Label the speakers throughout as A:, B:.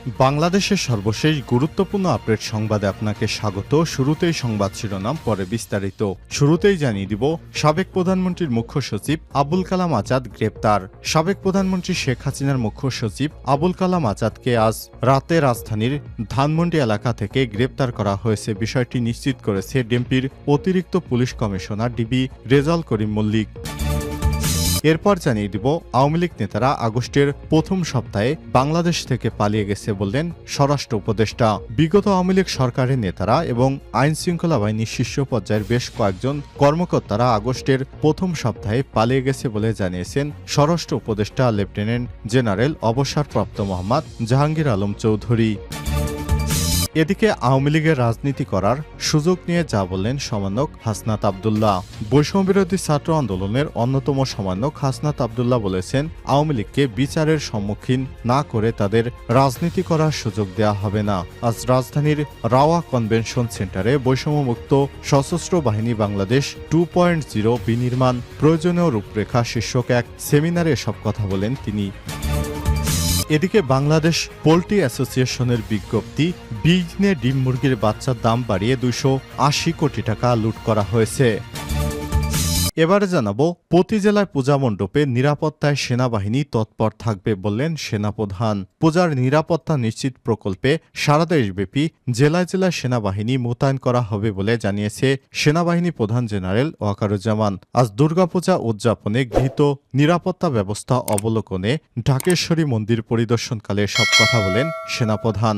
A: বাংলাদেশের সর্বশেষ গুরুত্বপূর্ণ আপডেট সংবাদে আপনাকে স্বাগত। শুরুতেই সংবাদ শিরোনাম, পরে বিস্তারিত। শুরুতেই জানিয়ে দিব, সাবেক প্রধানমন্ত্রীর মুখ্য সচিব আবুল কালাম আজাদ গ্রেপ্তার। সাবেক প্রধানমন্ত্রী শেখ হাসিনার মুখ্য সচিব আবুল কালাম আজাদকে আজ রাতে রাজধানীর ধানমন্ডি এলাকা থেকে গ্রেপ্তার করা হয়েছে। বিষয়টি নিশ্চিত করেছে ডিএমপির অতিরিক্ত police commissioner DB Rezaul Karim Mallick. এরপর জানিয়ে দিব, আওয়ামী লীগ নেতারা আগস্টের প্রথম সপ্তাহে বাংলাদেশ থেকে পালিয়ে গেছে বললেন স্বরাষ্ট্র উপদেষ্টা। বিগত আওয়ামী লীগ সরকারের নেতারা এবং আইন শৃঙ্খলা বাহিনীর শীর্ষ পর্যায়ের বেশ কয়েকজন কর্মকর্তারা আগস্টের প্রথম সপ্তাহে পালিয়ে গেছে বলে জানিয়েছেন স্বরাষ্ট্র উপদেষ্টা লেফটেন্যান্ট জেনারেল অবসরপ্রাপ্ত মোহাম্মদ জাহাঙ্গীর আলম চৌধুরী। এদিকে আওয়ামী লীগের রাজনীতি করার সুযোগ নিয়ে যা বললেন সমন্বয়ক হাসনাত আব্দুল্লাহ। বৈষম্যবিরোধী ছাত্র আন্দোলনের অন্যতম সমন্বয়ক হাসনাত আব্দুল্লাহ বলেছেন, আওয়ামী লীগকে বিচারের সম্মুখীন না করে তাদের রাজনীতি করার সুযোগ দেওয়া হবে না। আজ রাজধানীর রাওয়া কনভেনশন সেন্টারে বৈষম্যমুক্ত সশস্ত্র বাহিনী বাংলাদেশ 2.0 বিনির্মাণ প্রয়োজনীয় রূপরেখা শীর্ষক এক সেমিনারে এসব কথা বলেন তিনি। এদিকে বাংলাদেশ পোল্ট্রি অ্যাসোসিয়েশনের বিজ্ঞপ্তি, 20 দিনে ডিম মুরগির বাচ্চার দাম বাড়িয়ে 280 কোটি টাকা লুট করা হয়েছে। এবারে জানাবো, প্রতি জেলায় পূজা মণ্ডপে নিরাপত্তায় সেনাবাহিনী তৎপর থাকবে বললেন সেনাপ্রধান। পূজার নিরাপত্তা নিশ্চিত প্রকল্পে সারা দেশব্যাপী জেলায় জেলায় সেনাবাহিনী মোতায়েন করা হবে বলে জানিয়েছে সেনাবাহিনী প্রধান জেনারেল ওয়াকারুজ্জামান। আজ দুর্গাপূজা উদযাপনে গৃহীত নিরাপত্তা ব্যবস্থা অবলোকনে ঢাকেশ্বরী মন্দির পরিদর্শনকালে সব কথা বলেন সেনাপ্রধান।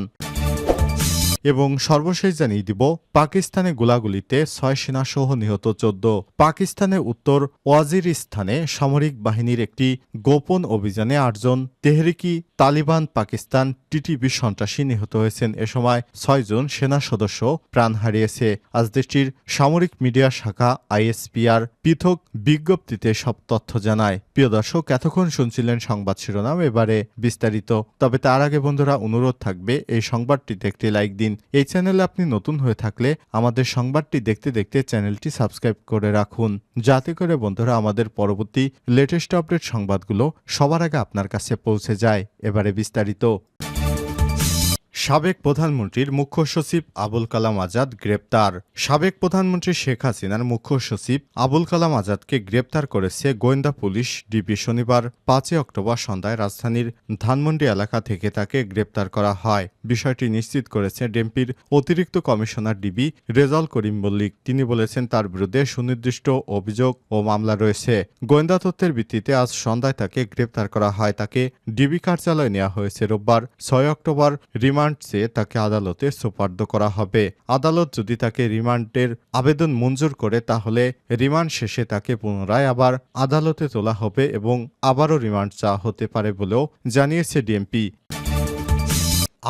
A: এবং সর্বশেষ জানিয়ে দিব, পাকিস্তানে গোলাগুলিতে 6 সেনাসহ নিহত 14। পাকিস্তানের উত্তর ওয়াজিরিস্তানে সামরিক বাহিনীর একটি গোপন অভিযানে 8 জন তেহরিকি তালিবান পাকিস্তান টিটিপি সন্ত্রাসী নিহত হয়েছেন। এ সময় 6 জন সেনা সদস্য প্রাণ হারিয়েছে। আজ দেশটির সামরিক মিডিয়া শাখা আইএসপিআর পৃথক বিজ্ঞপ্তিতে সব তথ্য জানায়। প্রিয় দর্শক, এতক্ষণ শুনছিলেন সংবাদ শিরোনাম, এবারে বিস্তারিত। তবে তার আগে বন্ধুরা, অনুরোধ থাকবে এই সংবাদটিতে একটি লাইক দিন। এই চ্যানেলে আপনি নতুন হয়ে থাকলে আমাদের সংবাদটি দেখতে দেখতে চ্যানেলটি সাবস্ক্রাইব করে রাখুন, যাতে করে বন্ধুরা আমাদের পরবর্তী লেটেস্ট আপডেট সংবাদগুলো সবার আগে আপনার কাছে পৌঁছে যায়। এবারে বিস্তারিত। সাবেক প্রধানমন্ত্রীর মুখ্য সচিব আবুল কালাম আজাদ গ্রেপ্তার। সাবেক প্রধানমন্ত্রী শেখ হাসিনার মুখ্য সচিব আবুল কালাম আজাদকে গ্রেপ্তার করেছে গোয়েন্দা পুলিশ ডিবি। শনিবার 5 অক্টোবর সন্ধ্যায় রাজধানীর ধানমন্ডি এলাকা থেকে তাকে গ্রেপ্তার করা হয়। বিষয়টি নিশ্চিত করেছে ডিএমপির অতিরিক্ত কমিশনার ডিবি রেজাউল করিম মল্লিক। তিনি বলেছেন, তার বিরুদ্ধে সুনির্দিষ্ট অভিযোগ ও মামলা রয়েছে। গোয়েন্দা তথ্যের ভিত্তিতে আজ সন্ধ্যায় তাকে গ্রেপ্তার করা হয়। তাকে ডিবি কার্যালয়ে নেওয়া হয়েছে। রোববার 6 অক্টোবর রিমান্ড চেয়ে তাকে আদালতে সোপর্দ করা হবে। আদালত যদি তাকে রিমান্ডের আবেদন মঞ্জুর করে, তাহলে রিমান্ড শেষে তাকে পুনরায় আবার আদালতে তোলা হবে এবং আবারও রিমান্ড চাওয়া হতে পারে বলেও জানিয়েছে ডিএমপি।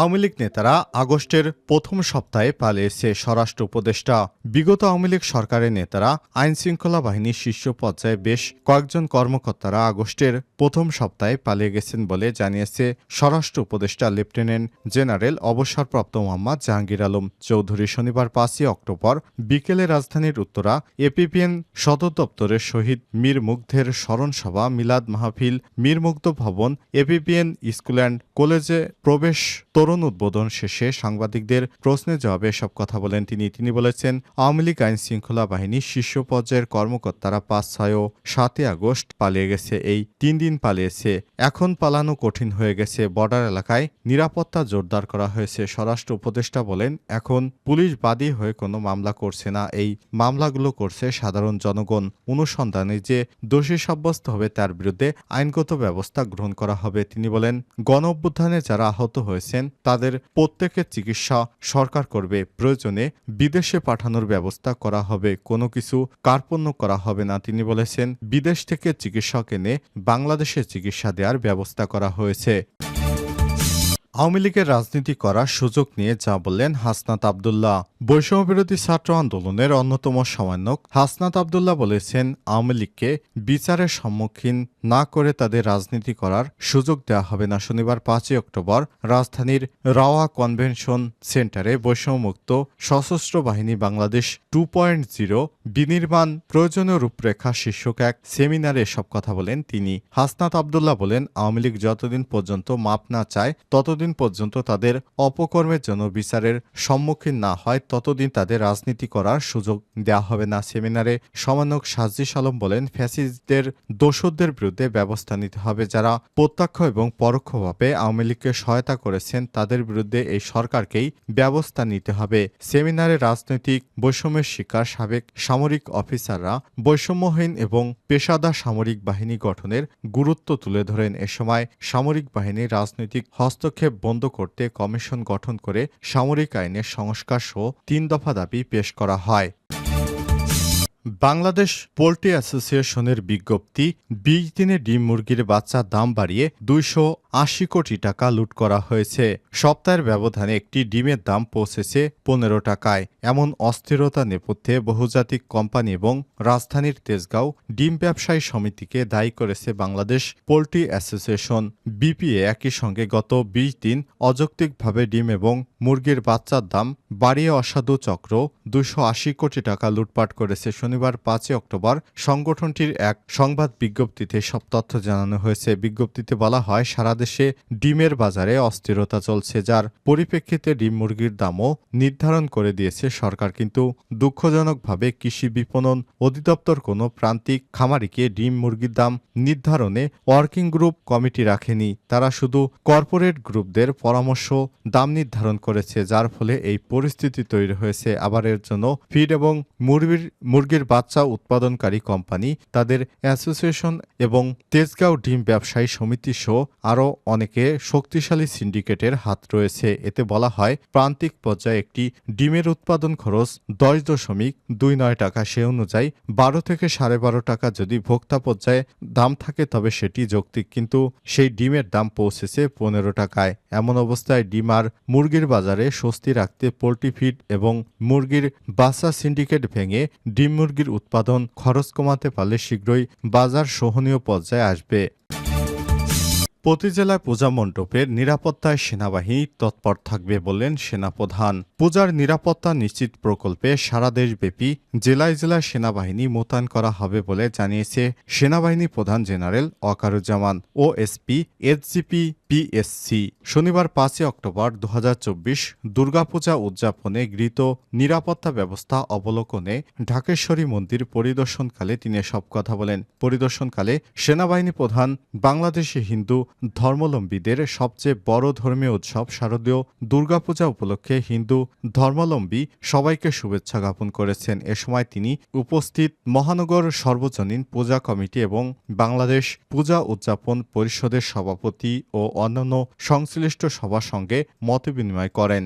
A: আওয়ামী লীগ নেতারা আগস্টের প্রথম সপ্তাহে পালিয়েছে স্বরাষ্ট্র উপদেষ্টা। বিগত আওয়ামী লীগ সরকারের নেতারা আইন শৃঙ্খলা বাহিনীর শীর্ষ পর্যায়ে বেশ কয়েকজন কর্মকর্তারা আগস্টের প্রথম সপ্তাহে পালিয়ে গেছেন বলে জানিয়েছে স্বরাষ্ট্র উপদেষ্টা লেফটেন্যান্ট জেনারেল অবসরপ্রাপ্ত মোহাম্মদ জাহাঙ্গীর আলম চৌধুরী। শনিবার 5 অক্টোবর বিকেলে রাজধানীর উত্তরা এপিপিএন সদর দপ্তরের শহীদ মীর মুগ্ধের স্মরণ সভা, মিলাদ মাহফিল, মীর মুগ্ধ ভবন, এপিপিএন স্কুল অ্যান্ড কলেজে প্রবেশ তরুণ উদ্বোধন শেষে সাংবাদিকদের প্রশ্নের জবাবে এসব কথা বলেন তিনি বলেছেন, আওয়ামী লীগ আইন শৃঙ্খলা বাহিনীর শীর্ষ পর্যায়ের কর্মকর্তারা 5, 6 ও 7 আগস্ট পালিয়ে গেছে। এই 3 দিন পালিয়েছে। এখন পালানো কঠিন হয়ে গেছে। বর্ডার এলাকায় নিরাপত্তা জোরদার করা হয়েছে। স্বরাষ্ট্র উপদেষ্টা বলেন, এখন পুলিশ বাদী হয়ে কোনো মামলা করছে না। এই মামলাগুলো করছে সাধারণ জনগণ। অনুসন্ধানে যে দোষী সাব্যস্ত হবে তার বিরুদ্ধে আইনগত ব্যবস্থা গ্রহণ করা হবে। তিনি বলেন, গণ অভ্যুত্থানে যারা আহত হয়েছেন তাদের প্রত্যেকের চিকিৎসা সরকার করবে। প্রয়োজনে বিদেশে পাঠানোর ব্যবস্থা করা হবে। কোনো কিছু কার্পণ্য করা হবে না। তিনি বলেছেন, বিদেশ থেকে চিকিৎসক এনে বাংলাদেশে চিকিৎসা দেওয়ার ব্যবস্থা করা হয়েছে। আওয়ামী লীগের রাজনীতি করার সুযোগ নিয়ে যা বললেন হাসনাত আব্দুল্লাহ। বৈষম্যবিরোধী ছাত্র আন্দোলনের অন্যতম সমন্বয়ক হাসনাত আব্দুল্লাহ বলেছেন, আওয়ামী লীগকে বিচারের সম্মুখীন না করে তাদের রাজনীতি করার সুযোগ দেওয়া হবে না। শনিবার 5 অক্টোবর রাজধানীর রাওয়া কনভেনশন সেন্টারে বৈষম্যমুক্ত সশস্ত্র বাহিনী বাংলাদেশ 2.0 বিনির্মাণ প্রয়োজনীয় রূপরেখা শীর্ষক এক সেমিনারে এসব কথা বলেন তিনি। হাসনাত আব্দুল্লাহ বলেন, আওয়ামী লীগ যতদিন পর্যন্ত মাপ না চায় ততদিন যতদিন পর্যন্ত তাদের অপকর্মের জন্য বিচারের সম্মুখীন না হয় ততদিন তাদের রাজনীতি করার সুযোগ দেওয়া হবে না। সেমিনারে সমন্বয়ক সাজিস আলম বলেন, ফ্যাসিস্টদের দোষরদের বিরুদ্ধে ব্যবস্থা নিতে হবে। যারা প্রত্যক্ষ এবং পরোক্ষভাবে আওয়ামী লীগকে সহায়তা করেছেন তাদের বিরুদ্ধে এই সরকারকেই ব্যবস্থা নিতে হবে। সেমিনারে রাজনৈতিক বৈষম্যের শিকার সাবেক সামরিক অফিসাররা বৈষম্যহীন এবং পেশাদার সামরিক বাহিনী গঠনের গুরুত্ব তুলে ধরেন। এ সময় সামরিক বাহিনীর রাজনৈতিক হস্তক্ষেপ বন্ধ করতে কমিশন গঠন করে সামরিক আইনের সংস্কার সহ ৩ দফা দাবি পেশ করা হয়। বাংলাদেশ পোল্ট্রি অ্যাসোসিয়েশনের বিজ্ঞপ্তি, ২০ দিনে ডিম মুরগির বাচ্চার দাম বাড়িয়ে ২৮০ কোটি টাকা লুট করা হয়েছে। সপ্তাহের ব্যবধানে একটি ডিমের দাম পৌঁছেছে ১৫ টাকায়। এমন অস্থিরতা নেপথ্যে বহুজাতিক কোম্পানি এবং রাজধানীর তেজগাঁও ডিম ব্যবসায়ী সমিতিকে দায়ী করেছে বাংলাদেশ পোল্ট্রি অ্যাসোসিয়েশন। বিপিএ একই সঙ্গে গত ২০ দিন অযৌক্তিকভাবে ডিম এবং মুরগির বাচ্চার দাম বাড়িয়ে অসাধু চক্র ২৮০ কোটি টাকা লুটপাট করেছে। শনিবার ৫ অক্টোবর সংগঠনটির এক সংবাদ বিজ্ঞপ্তিতে সব তথ্য জানানো হয়েছে। বিজ্ঞপ্তিতে বলা হয়, সারা দেশে ডিমের বাজারে অস্থিরতা চলছে, যার পরিপ্রেক্ষিতে ডিম মুরগির দামও নির্ধারণ করে দিয়েছে সরকার। কিন্তু দুঃখজনকভাবে কৃষি বিপণন অধিদপ্তর কোনো প্রান্তিক খামারিকে ডিম মুরগির দাম নির্ধারণে ওয়ার্কিং গ্রুপ কমিটি রাখেনি। তারা শুধু কর্পোরেট গ্রুপদের পরামর্শ দাম নির্ধারণ করেছে, যার ফলে এই পরিস্থিতি তৈরি হয়েছে। আবার এর জন্য ফিড এবং মুরগির বাচ্চা উৎপাদনকারী কোম্পানি, তাদের অ্যাসোসিয়েশন এবং তেজগাঁও ডিম ব্যবসায়ী সমিতি সহ আরও অনেকে শক্তিশালী সিন্ডিকেটের হাত রয়েছে। এতে বলা হয়, প্রান্তিক পর্যায়ে একটি ডিমের উৎপাদন খরচ ১০.29 টাকা। সে অনুযায়ী ১২ থেকে ১২.৫ টাকা যদি ভোক্তা পর্যায়ে দাম থাকে তবে সেটি যৌক্তিক, কিন্তু সেই ডিমের দাম পৌঁছেছে ১৫ টাকায়। এমন অবস্থায় ডিম আর মুরগির বাজারে স্বস্তি রাখতে পোল্ট্রি ফিড এবং মুরগির বাচ্চা সিন্ডিকেট ভেঙে ডিম মুরগির উৎপাদন খরচ কমাতে পারলে শীঘ্রই বাজার সহনীয় পর্যায়ে আসবে। প্রতি জেলায় পূজা মণ্ডপের নিরাপত্তায় সেনাবাহিনী তৎপর থাকবে বললেন সেনাপ্রধান। পূজার নিরাপত্তা নিশ্চিত প্রকল্পে সারা দেশব্যাপী জেলায় জেলায় সেনাবাহিনী মোতায়েন করা হবে বলে জানিয়েছে সেনাবাহিনী প্রধান general Wakeruzzaman, OSP, SGP, PSC. শনিবার ৫ অক্টোবর ২০২৪ দুর্গাপূজা উদযাপনে গৃহীত নিরাপত্তা ব্যবস্থা অবলোকনে ঢাকেশ্বরী মন্দির পরিদর্শনকালে তিনি এসব কথা বলেন। পরিদর্শনকালে সেনাবাহিনী প্রধান বাংলাদেশি হিন্দু ধর্মাবলম্বীদের সবচেয়ে বড় ধর্মীয় উৎসব শারদীয় দুর্গাপূজা উপলক্ষে হিন্দু ধর্মাবলম্বী সবাইকে শুভেচ্ছা জ্ঞাপন করেছেন। এ সময় তিনি উপস্থিত মহানগর সর্বজনীন পূজা কমিটি এবং বাংলাদেশ পূজা উদযাপন পরিষদের সভাপতি ও অন্যান্য সংশ্লিষ্ট সবার সঙ্গে মতবিনিময় করেন।